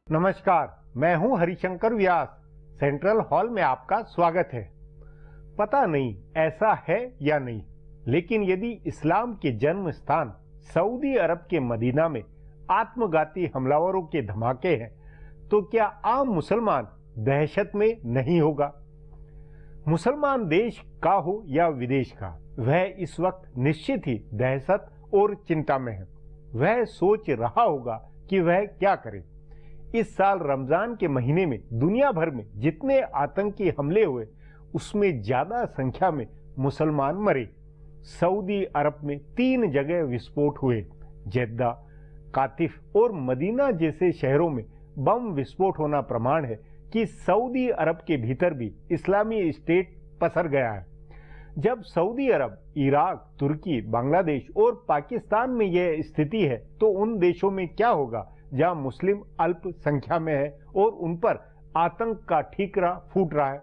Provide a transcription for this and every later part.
नमस्कार, मैं हूं हरिशंकर व्यास। सेंट्रल हॉल में आपका स्वागत है। पता नहीं ऐसा है या नहीं, लेकिन यदि इस्लाम के जन्म स्थान सऊदी अरब के मदीना में आत्मघाती हमलावरों के धमाके हैं, तो क्या आम मुसलमान दहशत में नहीं होगा? मुसलमान देश का हो या विदेश का, वह इस वक्त निश्चित ही दहशत और चिंता में है। वह सोच रहा होगा कि वह क्या करे। इस साल रमजान के महीने में दुनिया भर में जितने आतंकी हमले हुए, उसमें ज्यादा संख्या में मुसलमान मरे। सऊदी अरब में 3 जगह विस्फोट हुए। जेद्दा, कातिफ और मदीना जैसे शहरों में बम विस्फोट होना प्रमाण है कि सऊदी अरब के भीतर भी इस्लामी स्टेट पसर गया है। जब सऊदी अरब, इराक, तुर्की, बांग्लादेश और पाकिस्तान में यह स्थिति है, तो उन देशों में क्या होगा जहां मुस्लिम अल्प संख्या में है और उन पर आतंक का ठीकरा फूट रहा है।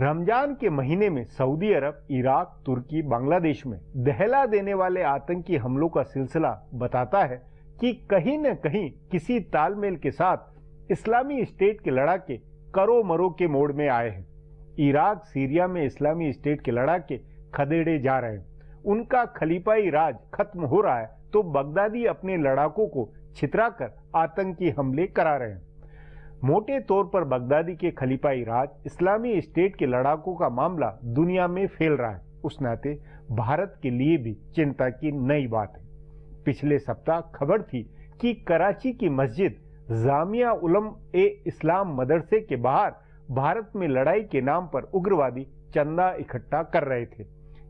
रमजान के महीने में सऊदी अरब, इराक, तुर्की, बांग्लादेश में दहला देने वाले आतंकी हमलों का सिलसिला बताता है कि कहीं न कहीं किसी तालमेल के साथ इस्लामी स्टेट के लड़ाके करो मरो के मोड़ में आए हैं। इराक, सीरिया में इस्लामी स्टेट के लड़ाके खदेड़े जा रहे हैं। उनका खलीफाई राज खत्म हो रहा है, तो बगदादी अपने लड़ाकों को छितराकर आतंकी हमले करा रहे हैं। मोटे तौर पर बगदादी के खलीफाई राज, इस्लामी स्टेट के लड़ाकों का मामला दुनिया में फैल रहा है। उस नाते भारत के लिए भी चिंता की नई बात है। पिछले सप्ताह खबर थी कि कराची की मस्जिद जामिया उलम ए इस्लाम मदरसे के बाहर भारत में लड़ाई के नाम पर उग्रवादी चंदा इकट्ठा कर रहे थे।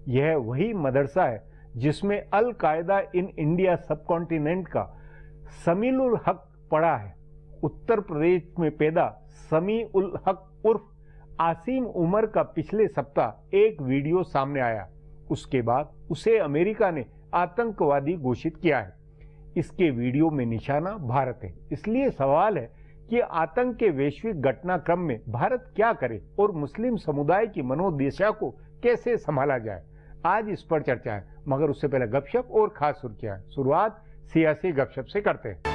यह वही मदरसा है जिसमें अल कायदा इन इंडिया सबकॉन्टिनेंट का समी उल हक पड़ा है। उत्तर प्रदेश में पैदा समी उल हक उर्फ आसिम उमर का पिछले सप्ताह एक वीडियो सामने आया। उसके बाद उसे अमेरिका ने आतंकवादी घोषित किया है। इसके वीडियो में निशाना भारत है। इसलिए सवाल है कि आतंक के वैश्विक घटनाक्रम में भारत क्या करे और मुस्लिम समुदाय की मनोदशा को कैसे संभाला जाए। आज इस पर चर्चा है, मगर उससे पहले गपशप और खास सुर्खियां। शुरुआत सियासी गपशप से करते हैं।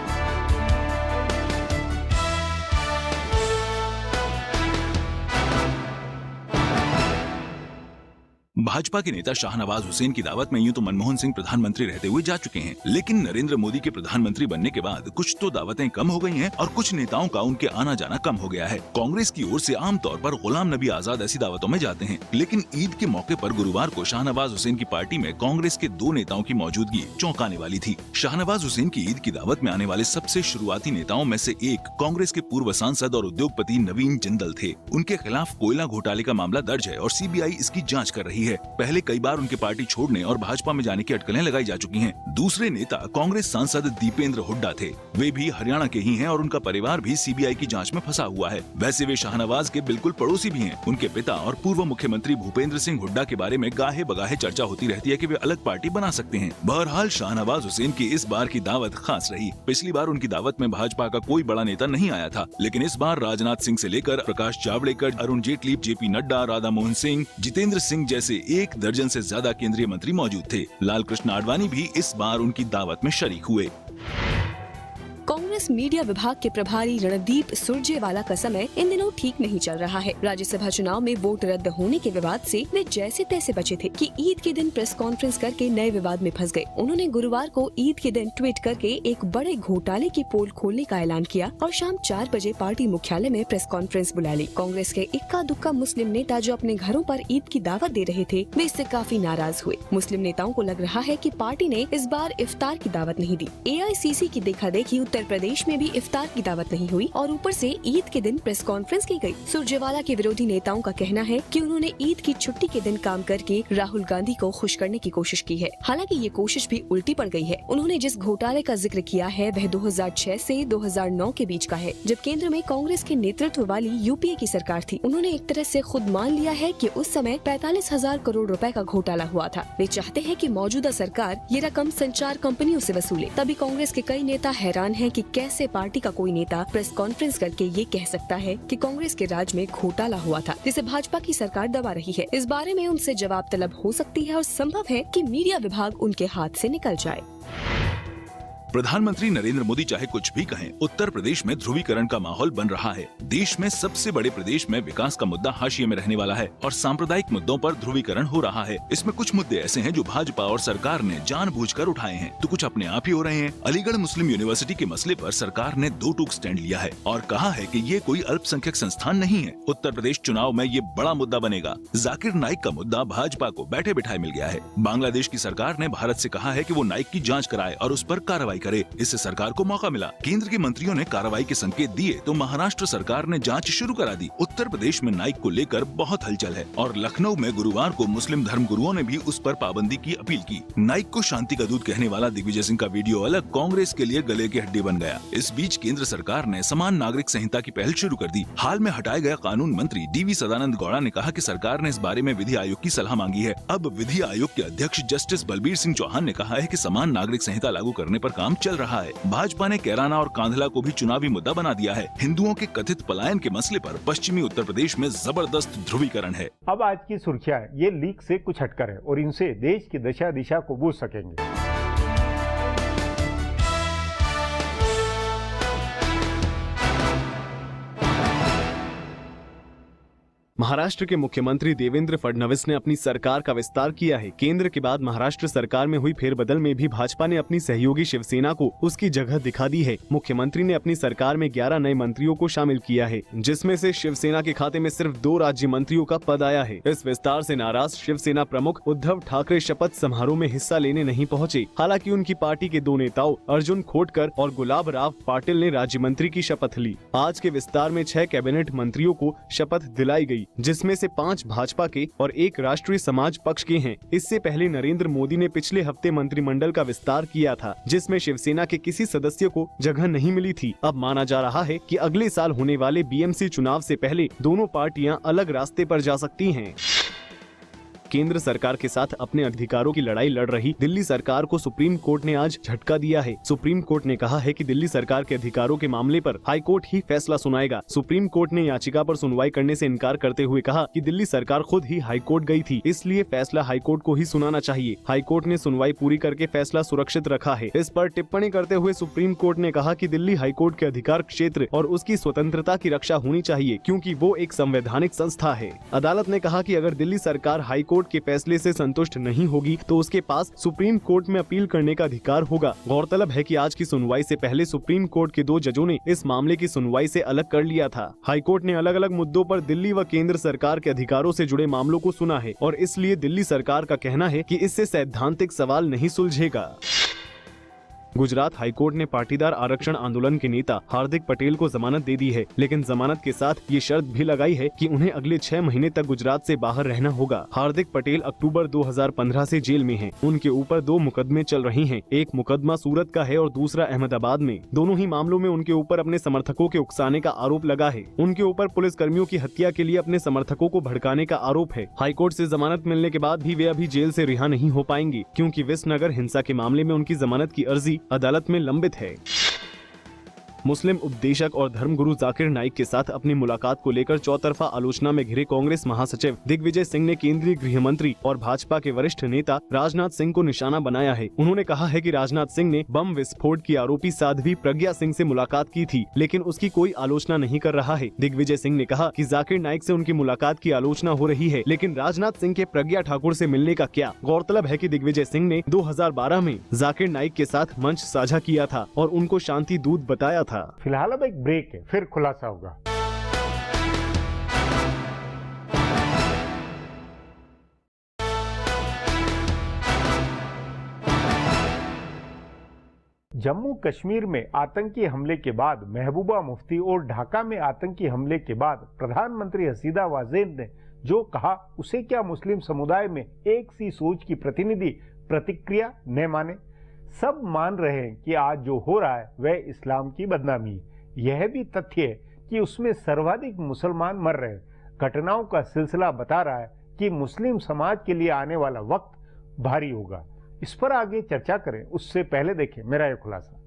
भाजपा के नेता शाहनवाज हुसैन की दावत में यूं तो मनमोहन सिंह प्रधानमंत्री रहते हुए जा चुके हैं, लेकिन नरेंद्र मोदी के प्रधानमंत्री बनने के बाद कुछ तो दावतें कम हो गई हैं और कुछ नेताओं का उनके आना जाना कम हो गया है। कांग्रेस की ओर से आमतौर पर गुलाम नबी आजाद ऐसी दावतों में जाते हैं, लेकिन ईद के मौके पर गुरुवार को शाहनवाज हुसैन की पार्टी में कांग्रेस के 2 नेताओं की मौजूदगी चौंकाने वाली थी। शाहनवाज हुसैन की ईद की दावत में आने वाले सबसे शुरुआती नेताओं में से एक कांग्रेस के पूर्व सांसद और उद्योगपति नवीन जिंदल थे। उनके खिलाफ कोयला घोटाले का मामला दर्ज है और सीबीआई इसकी जाँच कर रही है। पहले कई बार उनके पार्टी छोड़ने और भाजपा में जाने की अटकलें लगाई जा चुकी हैं। दूसरे नेता कांग्रेस सांसद दीपेंद्र हुड्डा थे। वे भी हरियाणा के ही हैं और उनका परिवार भी सीबीआई की जांच में फंसा हुआ है। वैसे वे शाहनवाज के बिल्कुल पड़ोसी भी हैं। उनके पिता और पूर्व मुख्यमंत्री भूपेंद्र सिंह हुड्डा के बारे में गाहे बगाहे चर्चा होती रहती है कि वे अलग पार्टी बना सकते हैं। बहरहाल शाहनवाज हुसैन की इस बार की दावत खास रही। पिछली बार उनकी दावत में भाजपा का कोई बड़ा नेता नहीं आया था, लेकिन इस बार राजनाथ सिंह से लेकर प्रकाश जावड़ेकर, अरुण जेटली, जेपी नड्डा, राधा मोहन सिंह, जितेंद्र सिंह जैसे 1 दर्जन से ज्यादा केंद्रीय मंत्री मौजूद थे। लाल कृष्ण आडवाणी भी इस बार उनकी दावत में शरीक हुए। कांग्रेस मीडिया विभाग के प्रभारी रणदीप सुरजेवाला का समय इन दिनों ठीक नहीं चल रहा है। राज्यसभा चुनाव में वोट रद्द होने के विवाद से वे जैसे तैसे बचे थे कि ईद के दिन प्रेस कॉन्फ्रेंस करके नए विवाद में फंस गए। उन्होंने गुरुवार को ईद के दिन ट्वीट करके एक बड़े घोटाले की पोल खोलने का ऐलान किया और शाम 4 बजे पार्टी मुख्यालय में प्रेस कॉन्फ्रेंस बुला ली। कांग्रेस के इक्का दुक्का मुस्लिम नेता जो अपने घरों पर ईद की दावत दे रहे थे, वे इससे काफी नाराज हुए। मुस्लिम नेताओं को लग रहा है कि पार्टी ने इस बार इफ्तार की दावत नहीं दी। AICC की देखा देखी उत्तर प्रदेश में भी इफ्तार की दावत नहीं हुई और ऊपर से ईद के दिन प्रेस कॉन्फ्रेंस की गई। सुरजेवाला के विरोधी नेताओं का कहना है कि उन्होंने ईद की छुट्टी के दिन काम करके राहुल गांधी को खुश करने की कोशिश की है। हालांकि ये कोशिश भी उल्टी पड़ गई है। उन्होंने जिस घोटाले का जिक्र किया है वह 2006 से 2009 के बीच का है, जब केंद्र में कांग्रेस के नेतृत्व वाली UPA की सरकार थी। उन्होंने एक तरह से खुद मान लिया है कि उस समय 45,000 करोड़ रुपए का घोटाला हुआ था। वे चाहते हैं कि मौजूदा सरकार ये रकम संचार कंपनियों से वसूले। तभी कांग्रेस के कई नेता हैरान हैं कि कैसे पार्टी का कोई नेता प्रेस कॉन्फ्रेंस करके ये कह सकता है कि कांग्रेस के राज में घोटाला हुआ था, जिसे भाजपा की सरकार दबा रही है। इस बारे में उनसे जवाब तलब हो सकती है और संभव है कि मीडिया विभाग उनके हाथ से निकल जाए। प्रधानमंत्री नरेंद्र मोदी चाहे कुछ भी कहें, उत्तर प्रदेश में ध्रुवीकरण का माहौल बन रहा है। देश में सबसे बड़े प्रदेश में विकास का मुद्दा हाशिए में रहने वाला है और सांप्रदायिक मुद्दों पर ध्रुवीकरण हो रहा है। इसमें कुछ मुद्दे ऐसे हैं जो भाजपा और सरकार ने जानबूझकर उठाए हैं, तो कुछ अपने आप ही हो रहे हैं। अलीगढ़ मुस्लिम यूनिवर्सिटी के मसले पर सरकार ने दो टूक स्टैंड लिया है और कहा है कि ये कोई अल्पसंख्यक संस्थान नहीं है। उत्तर प्रदेश चुनाव में ये बड़ा मुद्दा बनेगा। जाकिर नाइक का मुद्दा भाजपा को बैठे बिठाए मिल गया है। बांग्लादेश की सरकार ने भारत से कहा है कि वो नाइक की जांच कराए और उस पर कार्रवाई करे। इससे सरकार को मौका मिला। केंद्र के मंत्रियों ने कार्रवाई के संकेत दिए तो महाराष्ट्र सरकार ने जांच शुरू करा दी। उत्तर प्रदेश में नाइक को लेकर बहुत हलचल है और लखनऊ में गुरुवार को मुस्लिम धर्मगुरुओं ने भी उस पर पाबंदी की अपील की। नाइक को शांति का दूत कहने वाला दिग्विजय सिंह का वीडियो अलग कांग्रेस के लिए गले की हड्डी बन गया। इस बीच केंद्र सरकार ने समान नागरिक संहिता की पहल शुरू कर दी। हाल में हटाए गए कानून मंत्री DV सदानंद गौड़ा ने कहा कि सरकार ने इस बारे में विधि आयोग की सलाह मांगी है। अब विधि आयोग के अध्यक्ष जस्टिस बलबीर सिंह चौहान ने कहा है कि समान नागरिक संहिता लागू करने पर काम चल रहा है। भाजपा ने कैराना और कांधला को भी चुनावी मुद्दा बना दिया है। हिंदुओं के कथित पलायन के मसले पर पश्चिमी उत्तर प्रदेश में जबरदस्त ध्रुवीकरण है। अब आज की सुर्खियां ये लीक से कुछ हटकर है और इनसे देश की दशा दिशा को बूझ सकेंगे। महाराष्ट्र के मुख्यमंत्री देवेंद्र फडणवीस ने अपनी सरकार का विस्तार किया है। केंद्र के बाद महाराष्ट्र सरकार में हुई फेरबदल में भी भाजपा ने अपनी सहयोगी शिवसेना को उसकी जगह दिखा दी है। मुख्यमंत्री ने अपनी सरकार में 11 नए मंत्रियों को शामिल किया है, जिसमें से शिवसेना के खाते में सिर्फ 2 राज्य मंत्रियों का पद आया है। इस विस्तार से नाराज शिवसेना प्रमुख उद्धव ठाकरे शपथ समारोह में हिस्सा लेने नहीं पहुंचे। हालांकि उनकी पार्टी के 2 नेताओं अर्जुन खोटकर और गुलाब राव पाटिल ने राज्य मंत्री की शपथ ली। आज के विस्तार में 6 कैबिनेट मंत्रियों को शपथ दिलाई गयी, जिसमें से 5 भाजपा के और 1 राष्ट्रीय समाज पक्ष के हैं। इससे पहले नरेंद्र मोदी ने पिछले हफ्ते मंत्रिमंडल का विस्तार किया था, जिसमें शिवसेना के किसी सदस्य को जगह नहीं मिली थी। अब माना जा रहा है कि अगले साल होने वाले BMC चुनाव से पहले दोनों पार्टियां अलग रास्ते पर जा सकती हैं। केंद्र सरकार के साथ अपने अधिकारों की लड़ाई लड़ रही दिल्ली सरकार को सुप्रीम कोर्ट ने आज झटका दिया है। सुप्रीम कोर्ट ने कहा है कि दिल्ली सरकार के अधिकारों के मामले पर हाई कोर्ट ही फैसला सुनाएगा। सुप्रीम कोर्ट ने याचिका पर सुनवाई करने से इनकार करते हुए कहा कि दिल्ली सरकार खुद ही हाई कोर्ट गई थी, इसलिए फैसला हाई कोर्ट को ही सुनाना चाहिए। हाई कोर्ट ने सुनवाई पूरी करके फैसला सुरक्षित रखा है। इस पर टिप्पणी करते हुए सुप्रीम कोर्ट ने कहा कि दिल्ली हाई कोर्ट के अधिकार क्षेत्र और उसकी स्वतंत्रता की रक्षा होनी चाहिए, क्योंकि वो एक संवैधानिक संस्था है। अदालत ने कहा कि अगर दिल्ली सरकार हाई कोर्ट के फैसले से संतुष्ट नहीं होगी तो उसके पास सुप्रीम कोर्ट में अपील करने का अधिकार होगा। गौरतलब है कि आज की सुनवाई से पहले सुप्रीम कोर्ट के 2 जजों ने इस मामले की सुनवाई से अलग कर लिया था। हाई कोर्ट ने अलग अलग मुद्दों पर दिल्ली व केंद्र सरकार के अधिकारों से जुड़े मामलों को सुना है और इसलिए दिल्ली सरकार का कहना है कि इससे सैद्धांतिक सवाल नहीं सुलझेगा। गुजरात हाईकोर्ट ने पाटीदार आरक्षण आंदोलन के नेता हार्दिक पटेल को जमानत दे दी है, लेकिन जमानत के साथ ये शर्त भी लगाई है कि उन्हें अगले 6 महीने तक गुजरात से बाहर रहना होगा। हार्दिक पटेल अक्टूबर 2015 से जेल में हैं। उनके ऊपर 2 मुकदमे चल रही हैं। एक मुकदमा सूरत का है और दूसरा अहमदाबाद में। दोनों ही मामलों में उनके ऊपर अपने समर्थकों के उकसाने का आरोप लगा है। उनके ऊपर पुलिस कर्मियों की हत्या के लिए अपने समर्थकों को भड़काने का आरोप है। हाईकोर्ट से जमानत मिलने के बाद भी वे अभी जेल से रिहा नहीं हो पाएंगे, क्योंकि विसनगर हिंसा के मामले में उनकी जमानत की अर्जी अदालत में लंबित है। मुस्लिम उपदेशक और धर्मगुरु जाकिर नाइक के साथ अपनी मुलाकात को लेकर चौतरफा आलोचना में घिरे कांग्रेस महासचिव दिग्विजय सिंह ने केंद्रीय गृह मंत्री और भाजपा के वरिष्ठ नेता राजनाथ सिंह को निशाना बनाया है। उन्होंने कहा है कि राजनाथ सिंह ने बम विस्फोट की आरोपी साध्वी प्रज्ञा सिंह से मुलाकात की थी, लेकिन उसकी कोई आलोचना नहीं कर रहा है। दिग्विजय सिंह ने कहा कि जाकिर नाइक से उनकी मुलाकात की आलोचना हो रही है, लेकिन राजनाथ सिंह के प्रज्ञा ठाकुर से मिलने का क्या। गौरतलब है कि दिग्विजय सिंह ने 2012 में जाकिर नाइक के साथ मंच साझा किया था और उनको शांति दूत बताया था। फिलहाल अब एक ब्रेक है, फिर खुलासा होगा। जम्मू कश्मीर में आतंकी हमले के बाद महबूबा मुफ्ती और ढाका में आतंकी हमले के बाद प्रधानमंत्री हसीदा वाजेद ने जो कहा उसे क्या मुस्लिम समुदाय में एक सी सोच की प्रतिनिधि प्रतिक्रिया न माने। सब मान रहे हैं कि आज जो हो रहा है वह इस्लाम की बदनामी है। यह भी तथ्य है कि उसमें सर्वाधिक मुसलमान मर रहे हैं। घटनाओं का सिलसिला बता रहा है कि मुस्लिम समाज के लिए आने वाला वक्त भारी होगा। इस पर आगे चर्चा करें उससे पहले देखें मेरा यह खुलासा।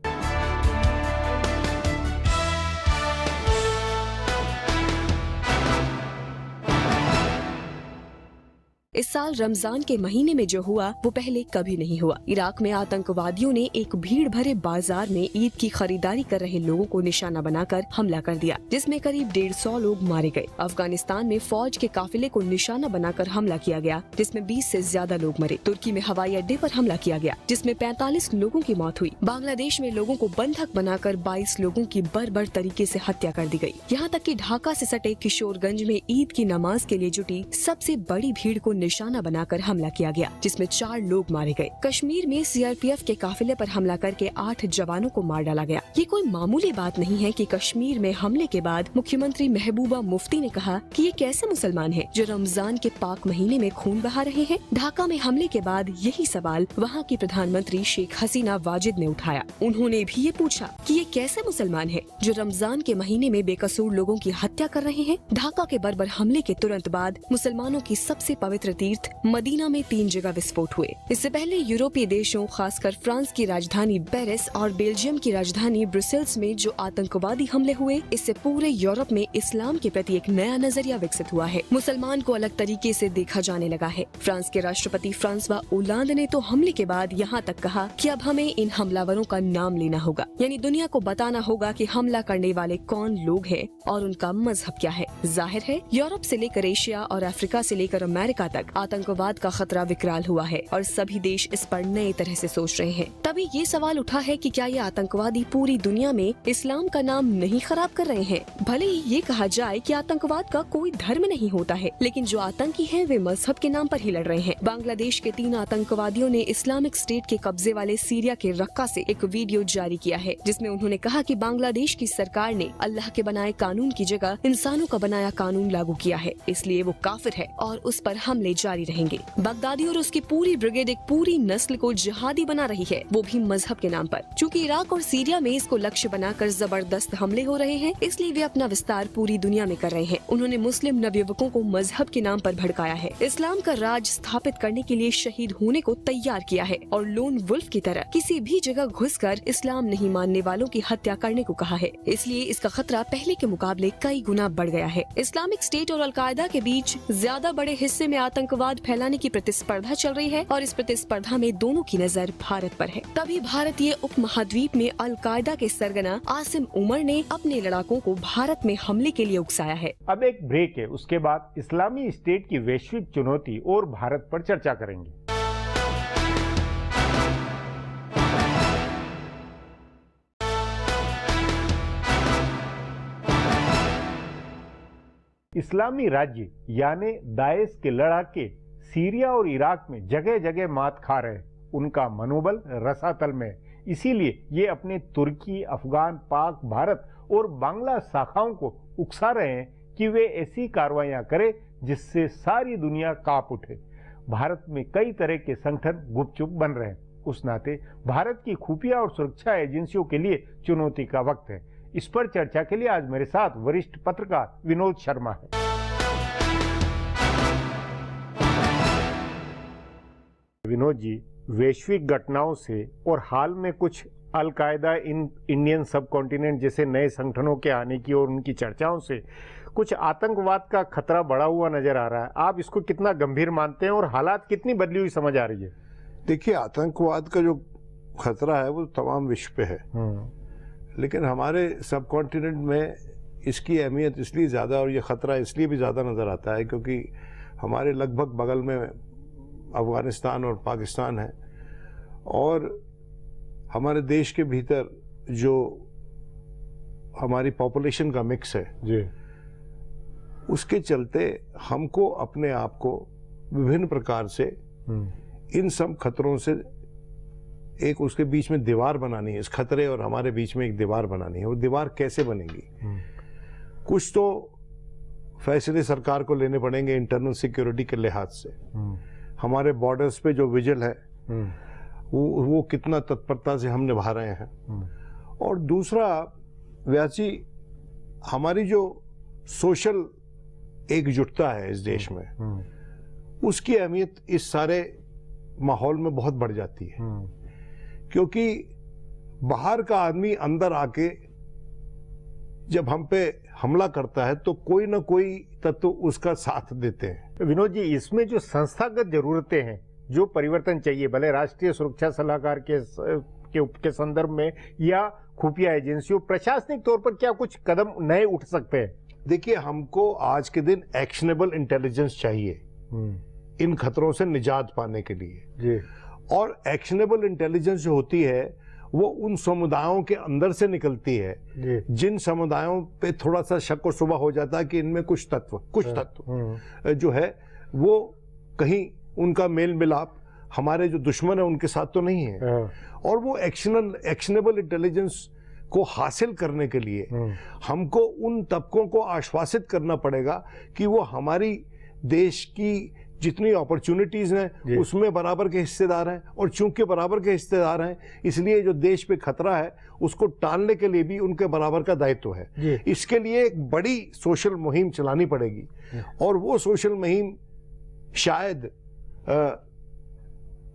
इस साल रमजान के महीने में जो हुआ वो पहले कभी नहीं हुआ। इराक में आतंकवादियों ने एक भीड़ भरे बाजार में ईद की खरीदारी कर रहे लोगों को निशाना बनाकर हमला कर दिया, जिसमें करीब 150 लोग मारे गए। अफगानिस्तान में फौज के काफिले को निशाना बनाकर हमला किया गया, जिसमें 20 से ज्यादा लोग मरे। तुर्की में हवाई अड्डे पर हमला किया गया, जिसमें 45 लोगों की मौत हुई। बांग्लादेश में लोगों को बंधक बनाकर 22 लोगों की बर्बर तरीके से हत्या कर दी गई। यहाँ तक कि ढाका से सटे किशोरगंज में ईद की नमाज के लिए जुटी सबसे बड़ी भीड़ को निशाना बनाकर हमला किया गया, जिसमें 4 लोग मारे गए। कश्मीर में सीआरपीएफ के काफिले पर हमला करके 8 जवानों को मार डाला गया। ये कोई मामूली बात नहीं है कि कश्मीर में हमले के बाद मुख्यमंत्री महबूबा मुफ्ती ने कहा कि ये कैसे मुसलमान हैं जो रमजान के पाक महीने में खून बहा रहे हैं। ढाका में हमले के बाद यही सवाल वहाँ की प्रधानमंत्री शेख हसीना वाजिद ने उठाया। उन्होंने भी ये पूछा कि ये कैसे मुसलमान हैं जो रमजान के महीने में बेकसूर लोगों की हत्या कर रहे हैं। ढाका के बर्बर हमले के तुरंत बाद मुसलमानों की सबसे पवित्र तीर्थ मदीना में 3 जगह विस्फोट हुए। इससे पहले यूरोपीय देशों, खासकर फ्रांस की राजधानी पेरिस और बेल्जियम की राजधानी ब्रुसेल्स में जो आतंकवादी हमले हुए, इससे पूरे यूरोप में इस्लाम के प्रति एक नया नजरिया विकसित हुआ है। मुसलमान को अलग तरीके से देखा जाने लगा है। फ्रांस के राष्ट्रपति फ्रांसवा ओलांद ने तो हमले के बाद यहाँ तक कहा कि अब हमें इन हमलावरों का नाम लेना होगा, यानी दुनिया को बताना होगा कि हमला करने वाले कौन लोग हैं और उनका मजहब क्या है। जाहिर है यूरोप से लेकर एशिया और अफ्रीका से लेकर अमेरिका तक आतंकवाद का खतरा विकराल हुआ है और सभी देश इस पर नए तरह से सोच रहे हैं। तभी ये सवाल उठा है कि क्या ये आतंकवादी पूरी दुनिया में इस्लाम का नाम नहीं खराब कर रहे हैं। भले ही ये कहा जाए कि आतंकवाद का कोई धर्म नहीं होता है, लेकिन जो आतंकी हैं वे मजहब के नाम पर ही लड़ रहे हैं। बांग्लादेश के 3 आतंकवादियों ने इस्लामिक स्टेट के कब्जे वाले सीरिया के रक्का से एक वीडियो जारी किया है, जिसमें उन्होंने कहा कि बांग्लादेश की सरकार ने अल्लाह के बनाए कानून की जगह इंसानों का बनाया कानून लागू किया है, इसलिए वो काफिर है और उस पर हमले जारी रहेंगे। बगदादी और उसकी पूरी ब्रिगेड एक पूरी नस्ल को जिहादी बना रही है, वो भी मजहब के नाम पर। चूँकि इराक और सीरिया में इसको लक्ष्य बनाकर जबरदस्त हमले हो रहे हैं, इसलिए वे अपना विस्तार पूरी दुनिया में कर रहे हैं। उन्होंने मुस्लिम नवयुवकों को मजहब के नाम पर भड़काया है, इस्लाम का राज स्थापित करने के लिए शहीद होने को तैयार किया है और लोन वुल्फ की तरह किसी भी जगह घुसकर इस्लाम नहीं मानने वालों की हत्या करने को कहा है। इसलिए इसका खतरा पहले के मुकाबले कई गुना बढ़ गया है। इस्लामिक स्टेट और अलकायदा के बीच ज्यादा बड़े हिस्से में आतंकवाद फैलाने की प्रतिस्पर्धा चल रही है और इस प्रतिस्पर्धा में दोनों की नजर भारत पर है। तभी भारतीय उप महाद्वीप में अलकायदा के सरगना आसिम उमर ने अपने लड़ाकों को भारत में हमले के लिए उकसाया है। अब एक ब्रेक है, उसके बाद इस्लामी स्टेट की वैश्विक चुनौती और भारत पर चर्चा करेंगे। इस्लामी राज्य यानी दाइश के लड़ाके सीरिया और इराक में जगह जगह मात खा रहे हैं। उनका मनोबल रसातल में, इसीलिए ये अपने तुर्की, अफगान, पाक, भारत और बांग्ला शाखाओं को उकसा रहे हैं कि वे ऐसी कार्रवाइयां करें जिससे सारी दुनिया कांप उठे। भारत में कई तरह के संगठन गुपचुप बन रहे हैं। उस नाते भारत की खुफिया और सुरक्षा एजेंसियों के लिए चुनौती का वक्त है। इस पर चर्चा के लिए आज मेरे साथ वरिष्ठ पत्रकार विनोद शर्मा है। विनोद जी, वैश्विक घटनाओं से और हाल में कुछ अलकायदा इंडियन सब कॉन्टिनेंट जैसे नए संगठनों के आने की और उनकी चर्चाओं से कुछ आतंकवाद का खतरा बढ़ा हुआ नजर आ रहा है। आप इसको कितना गंभीर मानते हैं और हालात कितनी बदली हुई समझ आ रही है? देखिए, आतंकवाद का जो खतरा है वो तमाम विश्व पे है, लेकिन हमारे सब कॉन्टिनेंट में इसकी अहमियत इसलिए ज़्यादा और ये ख़तरा इसलिए भी ज़्यादा नज़र आता है क्योंकि हमारे लगभग बगल में अफ़गानिस्तान और पाकिस्तान है और हमारे देश के भीतर जो हमारी पॉपुलेशन का मिक्स है जी, उसके चलते हमको अपने आप को विभिन्न प्रकार से इन सब खतरों से एक उसके बीच में दीवार बनानी है। इस खतरे और हमारे बीच में एक दीवार बनानी है। वो दीवार कैसे बनेगी? कुछ तो फैसले सरकार को लेने पड़ेंगे इंटरनल सिक्योरिटी के लिहाज से। हमारे बॉर्डर्स पे जो विजिल है वो कितना तत्परता से हम निभा रहे हैं। और दूसरा व्यासी, हमारी जो सोशल एकजुटता है इस देश में, उसकी अहमियत इस सारे माहौल में बहुत बढ़ जाती है क्योंकि बाहर का आदमी अंदर आके जब हम पे हमला करता है तो कोई ना कोई तत्व उसका साथ देते हैं। विनोद जी, इसमें जो संस्थागत जरूरतें हैं, जो परिवर्तन चाहिए, भले राष्ट्रीय सुरक्षा सलाहकार के संदर्भ में या खुफिया एजेंसियों, प्रशासनिक तौर पर क्या कुछ कदम नए उठ सकते हैं? देखिए, हमको आज के दिन एक्शनेबल इंटेलिजेंस चाहिए इन खतरों से निजात पाने के लिए जी। और एक्शनेबल इंटेलिजेंस जो होती है वो उन समुदायों के अंदर से निकलती है जिन समुदायों पे थोड़ा सा शक और शुबा हो जाता है कि इनमें कुछ तत्व जो है वो कहीं उनका मेल मिलाप हमारे जो दुश्मन है उनके साथ तो नहीं है। और वो एक्शनेबल इंटेलिजेंस को हासिल करने के लिए हमको उन तबकों को आश्वासित करना पड़ेगा कि वो हमारी देश की जितनी अपॉर्चुनिटीज हैं उसमें बराबर के हिस्सेदार हैं, और चूंकि बराबर के हिस्सेदार हैं इसलिए जो देश पे खतरा है उसको टालने के लिए भी उनके बराबर का दायित्व है। इसके लिए एक बड़ी सोशल मुहिम चलानी पड़ेगी और वो सोशल मुहिम शायद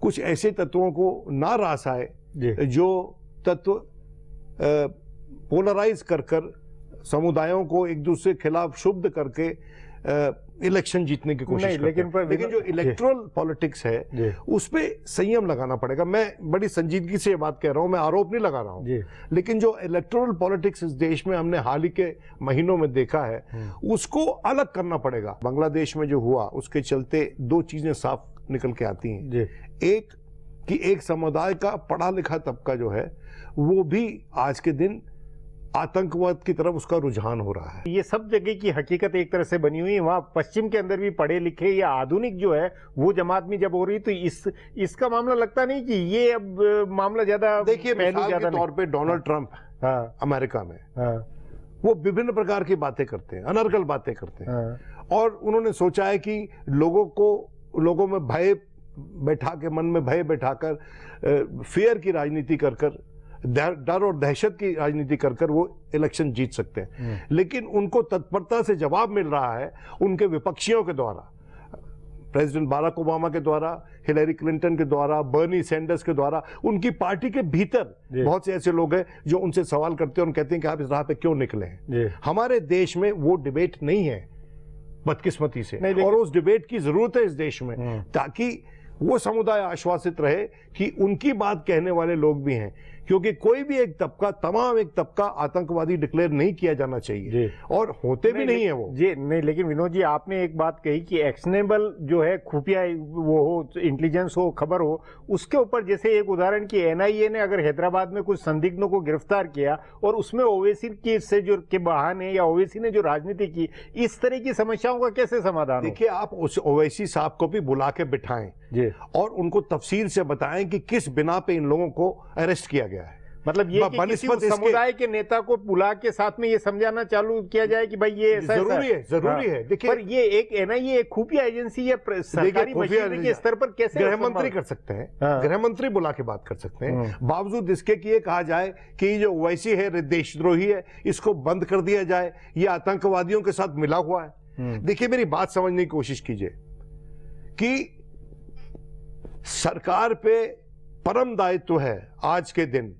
कुछ ऐसे तत्वों को ना रास आए जो तत्व पोलराइज कर समुदायों को एक दूसरे के खिलाफ शुद्ध करके इलेक्शन जीतने की कोशिश करते हैं। लेकिन जो इलेक्ट्रल पॉलिटिक्स है उस पे संयम लगाना पड़ेगा। मैं बड़ी संजीदगी से ये बात कह रहा हूं, मैं आरोप नहीं लगा रहा हूं, लेकिन जो इलेक्ट्रल पॉलिटिक्स इस देश में हमने हाल ही के महीनों में देखा है उसको अलग करना पड़ेगा। बांग्लादेश में जो हुआ उसके चलते दो चीजें साफ निकल के आती हैं। एक कि एक समुदाय का पढ़ा लिखा तबका जो है वो भी आज के दिन आतंकवाद की तरफ उसका रुझान हो रहा है। ये सब जगह की हकीकत एक तरह से बनी हुई है। वहां पश्चिम के अंदर भी पढ़े लिखे या आधुनिक जो है वो जमात में जब हो रही तो इसका मामला लगता नहीं कि ये अब मामला ज्यादा, देखिए मिसाल के तौर पे डोनाल्ड ट्रंप अमेरिका में वो विभिन्न प्रकार की बातें करते हैं, अनर्गल बातें करते हैं और उन्होंने सोचा है कि लोगों में भय बैठा के, मन में भय बैठाकर फियर की राजनीति कर डर और दहशत की राजनीति कर वो इलेक्शन जीत सकते हैं। लेकिन उनको तत्परता से जवाब मिल रहा है उनके विपक्षियों के द्वारा, प्रेसिडेंट बाराक ओबामा के द्वारा, हिलरी क्लिंटन के द्वारा, बर्नी सैंडर्स के द्वारा। उनकी पार्टी के भीतर बहुत से ऐसे लोग हैं जो उनसे सवाल करते हैं और कहते हैं कि आप इस राह पे क्यों निकले हैं। हमारे देश में वो डिबेट नहीं है बदकिस्मती से, और उस डिबेट की जरूरत है इस देश में ताकि वो समुदाय आश्वासित रहे कि उनकी बात कहने वाले लोग भी हैं, क्योंकि कोई भी एक तबका, तमाम एक तबका आतंकवादी डिक्लेयर नहीं किया जाना चाहिए और होते भी नहीं है वो नहीं। लेकिन विनोद जी, आपने एक बात कही कि एक्शनेबल जो है खुफिया वो हो, इंटेलिजेंस हो, खबर हो, उसके ऊपर जैसे एक उदाहरण की एनआईए ने अगर हैदराबाद में कुछ संदिग्धों को गिरफ्तार किया और उसमें ओवैसी के बहाने या ओवैसी ने जो राजनीति की, इस तरह की समस्याओं का कैसे समाधान? देखिए, आप उस ओवैसी साहब को भी बुला के बिठाएं और उनको तफसील से बताएं कि किस बिना पे इन लोगों को अरेस्ट किया गया है। मतलब ये कि किसी समुदाय के नेता को बुला के साथ में ये समझाना चालू किया जाए कि भाई ये ऐसा जरूरी है। देखिए, पर ये एक एनआईए, एक खुफिया एजेंसी या सरकारी मशीनरी के स्तर पर कैसे गृह मंत्री कर सकते हैं, गृह मंत्री बुला के बात कर सकते हैं, बावजूद इसके कि ये कहा जाए कि जो ओवैसी है देशद्रोही है, इसको बंद कर दिया जाए, ये आतंकवादियों के साथ मिला हुआ है। देखिए, मेरी बात समझने की कोशिश कीजिए कि सरकार पे परम दायित्व है आज के दिन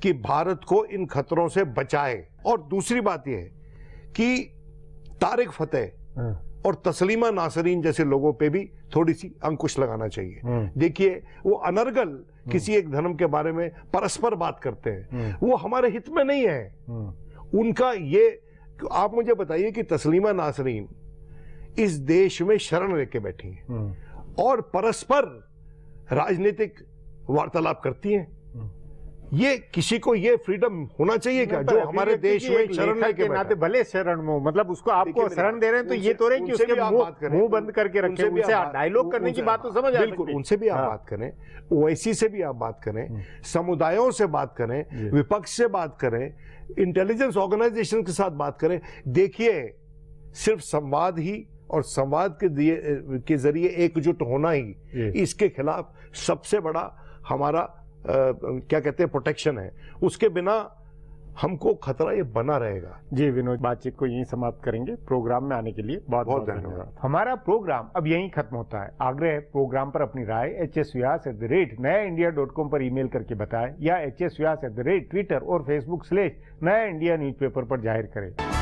कि भारत को इन खतरों से बचाए। और दूसरी बात यह है कि तारिक फतेह और तस्लीमा नासरीन जैसे लोगों पे भी थोड़ी सी अंकुश लगाना चाहिए। देखिए, वो अनर्गल किसी एक धर्म के बारे में परस्पर बात करते हैं, वो हमारे हित में नहीं है। उनका ये, आप मुझे बताइए कि तस्लीमा नासरीन इस देश में शरण लेके बैठी हैं और परस्पर राजनीतिक वार्तालाप करती हैं। ये किसी को ये फ्रीडम होना चाहिए क्या जो हमारे देश में शरण लेके नाते भले शरण में, मतलब उसको आपको शरण दे रहे हैं तो ये तो रहे कि उसके मुंह बंद करके रखें, उनसे डायलॉग करने की बात तो समझ आ बिल्कुल, उनसे भी आप बात करें, ओवैसी से भी आप बात करें, समुदायों से बात करें, विपक्ष से बात करें, इंटेलिजेंस ऑर्गेनाइजेशन के साथ बात करें। देखिए, सिर्फ संवाद ही और संवाद के जरिए एकजुट होना ही इसके खिलाफ सबसे बड़ा हमारा क्या कहते हैं प्रोटेक्शन है। उसके बिना हमको खतरा ये बना रहेगा। जी विनोद, बातचीत को यहीं समाप्त करेंगे। प्रोग्राम में आने के लिए बहुत बहुत धन्यवाद। हमारा प्रोग्राम अब यहीं खत्म होता है। आग्रह है प्रोग्राम पर अपनी राय hsvyas@nayaindia.com पर ईमेल करके बताएं या hsvyas@twitter और Facebook/नया इंडिया न्यूज़पेपर पर जाहिर करें।